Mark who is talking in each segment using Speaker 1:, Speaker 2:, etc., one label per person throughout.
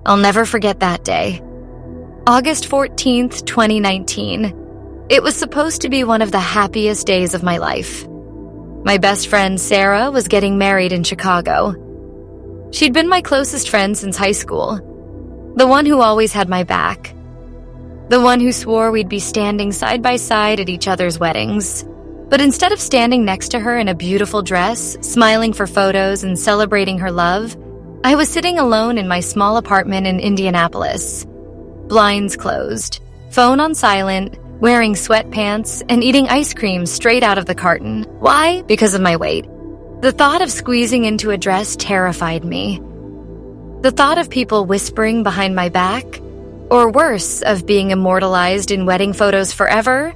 Speaker 1: I'll never forget that day. August 14th, 2019. It was supposed to be one of the happiest days of my life. My best friend, Sarah, was getting married in Chicago. She'd been my closest friend since high school. The one who always had my back. The one who swore we'd be standing side by side at each other's weddings. But instead of standing next to her in a beautiful dress, smiling for photos and celebrating her love, I was sitting alone in my small apartment in Indianapolis. Blinds closed, phone on silent, wearing sweatpants, and eating ice cream straight out of the carton. Why? Because of my weight. The thought of squeezing into a dress terrified me. The thought of people whispering behind my back, or worse, of being immortalized in wedding photos forever,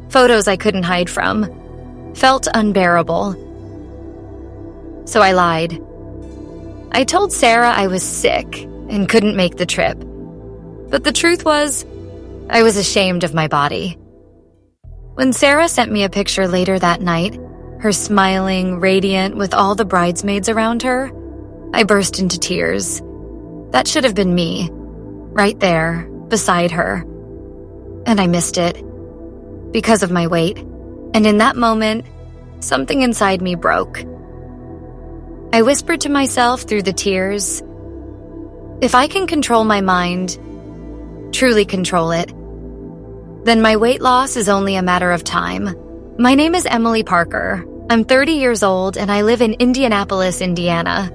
Speaker 1: photos I couldn't hide from, felt unbearable. So I lied. I told Sarah I was sick and couldn't make the trip. But the truth was, I was ashamed of my body. When Sarah sent me a picture later that night, her smiling, radiant, with all the bridesmaids around her, I burst into tears. That should have been me, right there, beside her. And I missed it, because of my weight. And in that moment, something inside me broke. I whispered to myself through the tears, if I can control my mind, truly control it, then my weight loss is only a matter of time. My name is Emily Parker. I'm 30 years old and I live in Indianapolis, Indiana.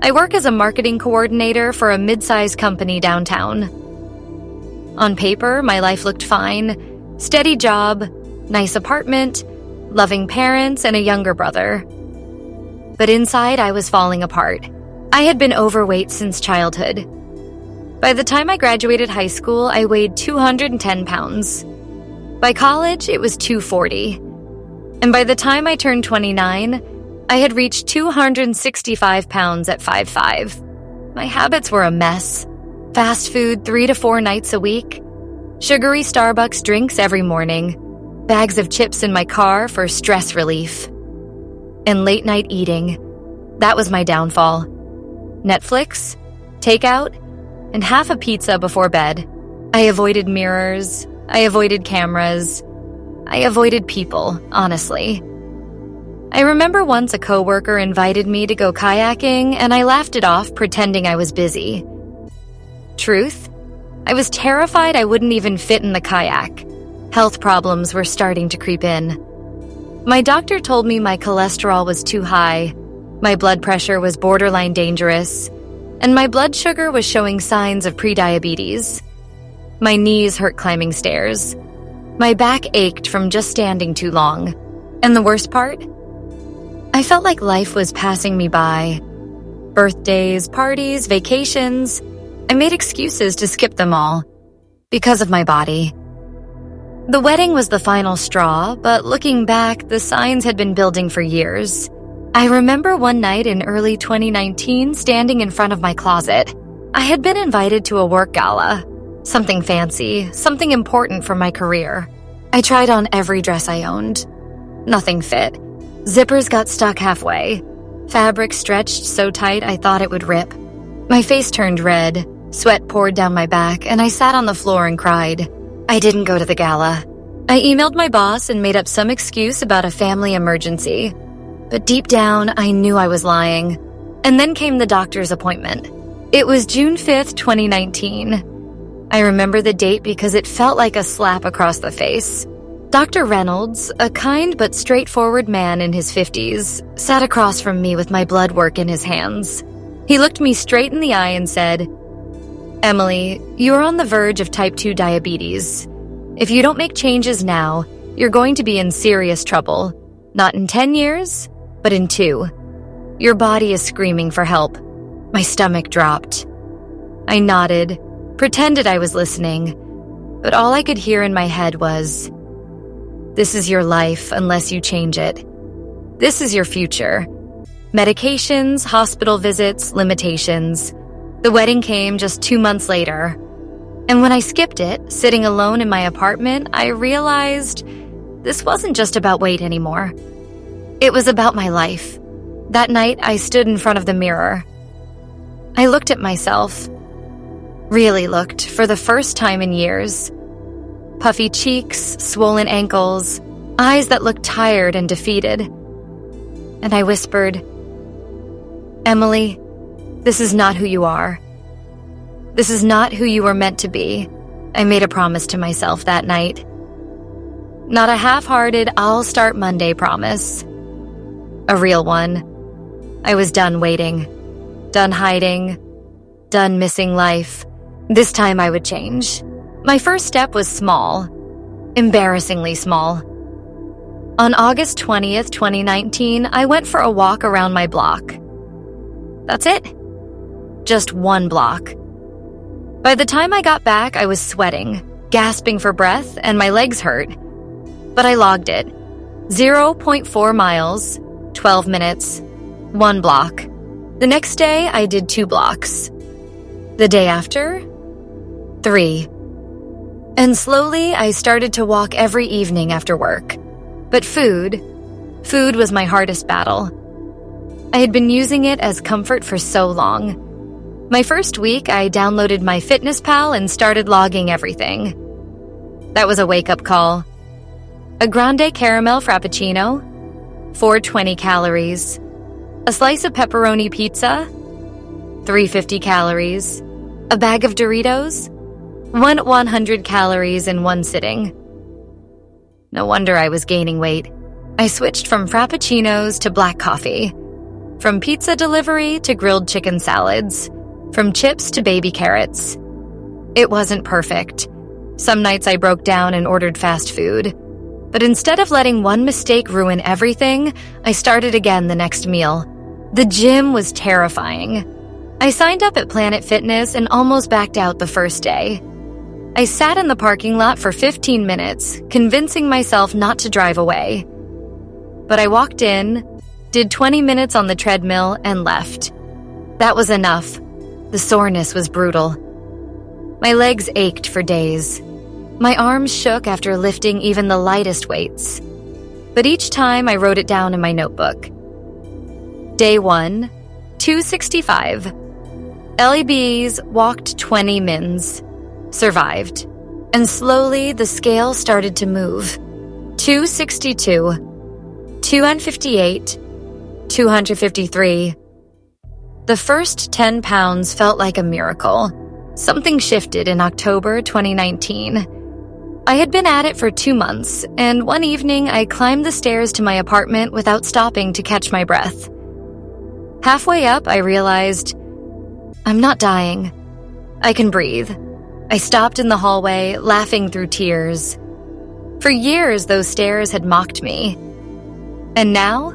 Speaker 1: I work as a marketing coordinator for a mid-sized company downtown. On paper, my life looked fine. Steady job, nice apartment, loving parents, and a younger brother. But inside, I was falling apart. I had been overweight since childhood. By the time I graduated high school, I weighed 210 pounds. By college, it was 240. And by the time I turned 29, I had reached 265 pounds at 5'5". My habits were a mess. Fast food 3 to 4 nights a week, sugary Starbucks drinks every morning, bags of chips in my car for stress relief, and late night eating. That was my downfall. Netflix, takeout, and half a pizza before bed. I avoided mirrors. I avoided cameras. I avoided people, honestly. I remember once a coworker invited me to go kayaking, and I laughed it off, pretending I was busy. Truth? I was terrified I wouldn't even fit in the kayak. Health problems were starting to creep in. My doctor told me my cholesterol was too high, my blood pressure was borderline dangerous, and my blood sugar was showing signs of prediabetes. My knees hurt climbing stairs. My back ached from just standing too long. And the worst part? I felt like life was passing me by. Birthdays, parties, vacations. I made excuses to skip them all. Because of my body. The wedding was the final straw, but looking back, the signs had been building for years. I remember one night in early 2019 standing in front of my closet. I had been invited to a work gala. Something fancy, something important for my career. I tried on every dress I owned. Nothing fit. Zippers got stuck halfway. Fabric stretched so tight I thought it would rip. My face turned red, sweat poured down my back, and I sat on the floor and cried. I didn't go to the gala. I emailed my boss and made up some excuse about a family emergency. But deep down, I knew I was lying. And then came the doctor's appointment. It was June 5th, 2019. I remember the date because it felt like a slap across the face. Dr. Reynolds, a kind but straightforward man in his 50s, sat across from me with my blood work in his hands. He looked me straight in the eye and said, Emily, you are on the verge of type 2 diabetes. If you don't make changes now, you're going to be in serious trouble. Not in 10 years, but in 2. Your body is screaming for help. My stomach dropped. I nodded, pretended I was listening, but all I could hear in my head was, this is your life unless you change it. This is your future. Medications, hospital visits, limitations. The wedding came just 2 months later. And when I skipped it, sitting alone in my apartment, I realized this wasn't just about weight anymore. It was about my life. That night, I stood in front of the mirror. I looked at myself. really looked for the first time in years. Puffy cheeks, swollen ankles, eyes that looked tired and defeated. And I whispered, "Emily, this is not who you are. This is not who you were meant to be." I made a promise to myself that night. Not a half-hearted, I'll start Monday promise. A real one. I was done waiting, done hiding, done missing life. This time I would change. My first step was small, embarrassingly small. On August 20th, 2019, I went for a walk around my block. That's it. Just one block. By the time I got back, I was sweating, gasping for breath, and my legs hurt. But I logged it. 0.4 miles, 12 minutes, 1 block. The next day, I did 2 blocks. The day after, 3. And slowly, I started to walk every evening after work. But food was my hardest battle. I had been using it as comfort for so long. My first week, I downloaded MyFitnessPal and started logging everything. That was a wake-up call. A grande caramel frappuccino, 420 calories. A slice of pepperoni pizza, 350 calories. A bag of Doritos, 100 calories in one sitting. No wonder I was gaining weight. I switched from frappuccinos to black coffee, from pizza delivery to grilled chicken salads, from chips to baby carrots. It wasn't perfect. Some nights I broke down and ordered fast food. But instead of letting one mistake ruin everything, I started again the next meal. The gym was terrifying. I signed up at Planet Fitness and almost backed out the first day. I sat in the parking lot for 15 minutes, convincing myself not to drive away. But I walked in, did 20 minutes on the treadmill, and left. That was enough. The soreness was brutal. My legs ached for days. My arms shook after lifting even the lightest weights. But each time I wrote it down in my notebook. Day 1, 265. LEBs walked 20 mins. Survived. And slowly the scale started to move. 262, 258, 253. The first 10 pounds felt like a miracle. Something shifted in October 2019. I had been at it for 2 months, and one evening I climbed the stairs to my apartment without stopping to catch my breath. Halfway up, I realized, I'm not dying. I can breathe. I stopped in the hallway, laughing through tears. For years, those stairs had mocked me. And now,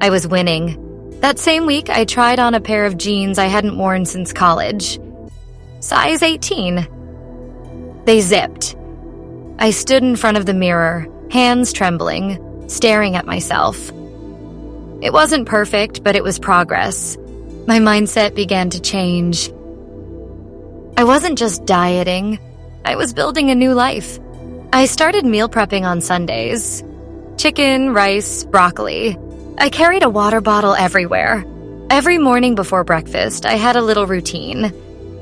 Speaker 1: I was winning. That same week, I tried on a pair of jeans I hadn't worn since college. Size 18. They zipped. I stood in front of the mirror, hands trembling, staring at myself. It wasn't perfect, but it was progress. My mindset began to change. I wasn't just dieting. I was building a new life. I started meal prepping on Sundays. Chicken, rice, broccoli. I carried a water bottle everywhere. Every morning before breakfast, I had a little routine.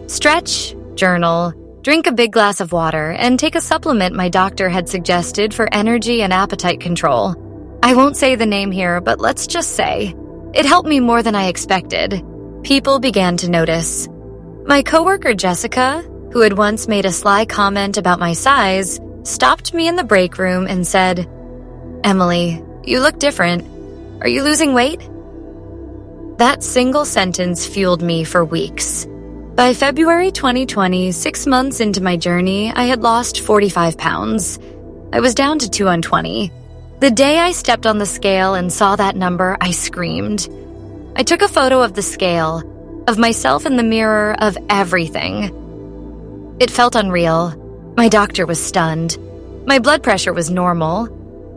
Speaker 1: Stretch, journal, drink a big glass of water, and take a supplement my doctor had suggested for energy and appetite control. I won't say the name here, but let's just say, it helped me more than I expected. People began to notice. My coworker Jessica, who had once made a sly comment about my size, stopped me in the break room and said, "Emily, you look different. Are you losing weight?" That single sentence fueled me for weeks. By February 2020, 6 months into my journey, I had lost 45 pounds. I was down to 220. The day I stepped on the scale and saw that number, I screamed. I took a photo of the scale, of myself in the mirror, of everything. It felt unreal. My doctor was stunned. My blood pressure was normal.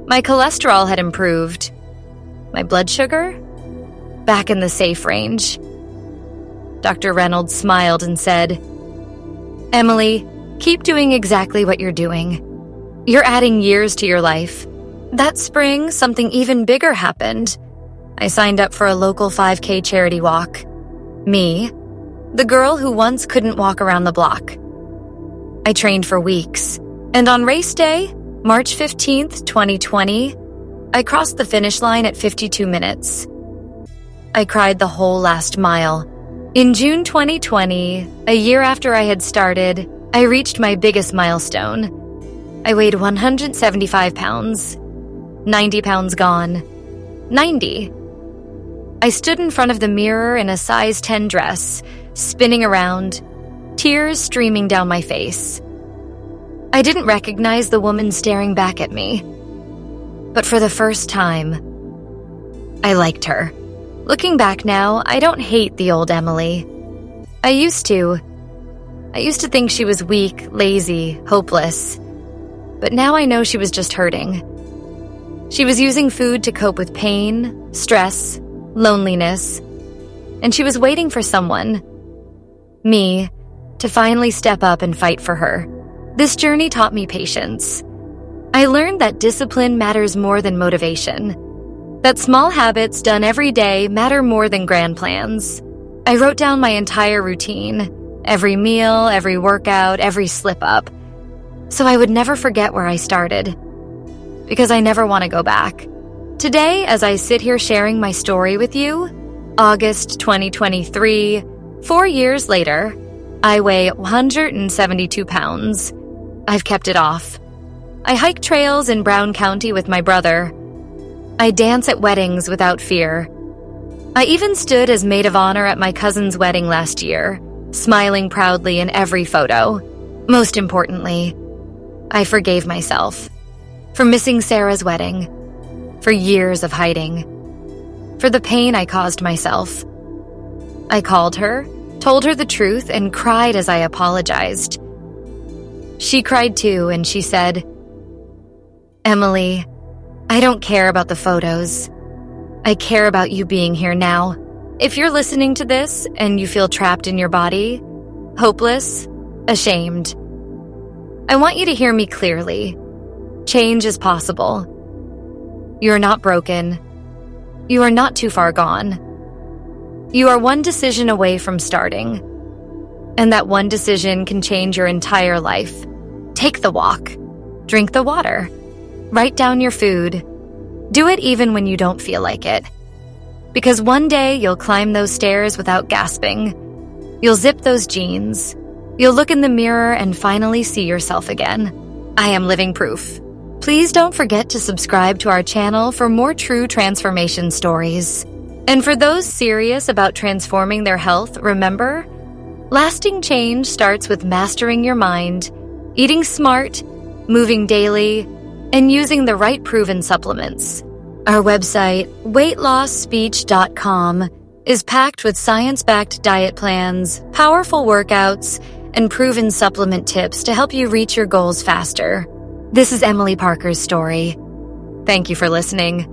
Speaker 1: My cholesterol had improved. My blood sugar? Back in the safe range. Dr. Reynolds smiled and said, "Emily, keep doing exactly what you're doing. You're adding years to your life." That spring, something even bigger happened. I signed up for a local 5K charity walk. Me, the girl who once couldn't walk around the block. I trained for weeks, and on race day, March 15th, 2020, I crossed the finish line at 52 minutes. I cried the whole last mile. In June 2020, a year after I had started, I reached my biggest milestone. I weighed 175 pounds. 90 pounds gone. 90. I stood in front of the mirror in a size 10 dress, spinning around, tears streaming down my face. I didn't recognize the woman staring back at me. But for the first time, I liked her. Looking back now, I don't hate the old Emily. I used to think she was weak, lazy, hopeless. But now I know she was just hurting. She was using food to cope with pain, stress, loneliness, and she was waiting for someone, me, to finally step up and fight for her. This journey taught me patience. I learned that discipline matters more than motivation, that small habits done every day matter more than grand plans. I wrote down my entire routine, every meal, every workout, every slip-up, so I would never forget where I started, because I never want to go back. Today, as I sit here sharing my story with you, August 2023, 4 years later, I weigh 172 pounds. I've kept it off. I hike trails in Brown County with my brother. I dance at weddings without fear. I even stood as maid of honor at my cousin's wedding last year, smiling proudly in every photo. Most importantly, I forgave myself for missing Sarah's wedding, for years of hiding, for the pain I caused myself. I called her, told her the truth, and cried as I apologized. She cried too, and she said, "Emily, I don't care about the photos. I care about you being here now. If you're listening to this and you feel trapped in your body, hopeless, ashamed, I want you to hear me clearly. Change is possible. You are not broken. You are not too far gone. You are one decision away from starting. And that one decision can change your entire life. Take the walk. Drink the water. Write down your food. Do it even when you don't feel like it. Because one day you'll climb those stairs without gasping. You'll zip those jeans. You'll look in the mirror and finally see yourself again. I am living proof. Please don't forget to subscribe to our channel for more true transformation stories. And for those serious about transforming their health, remember, lasting change starts with mastering your mind, eating smart, moving daily, and using the right proven supplements. Our website, weightlossspeech.com, is packed with science-backed diet plans, powerful workouts, and proven supplement tips to help you reach your goals faster. This is Emily Parker's story. Thank you for listening.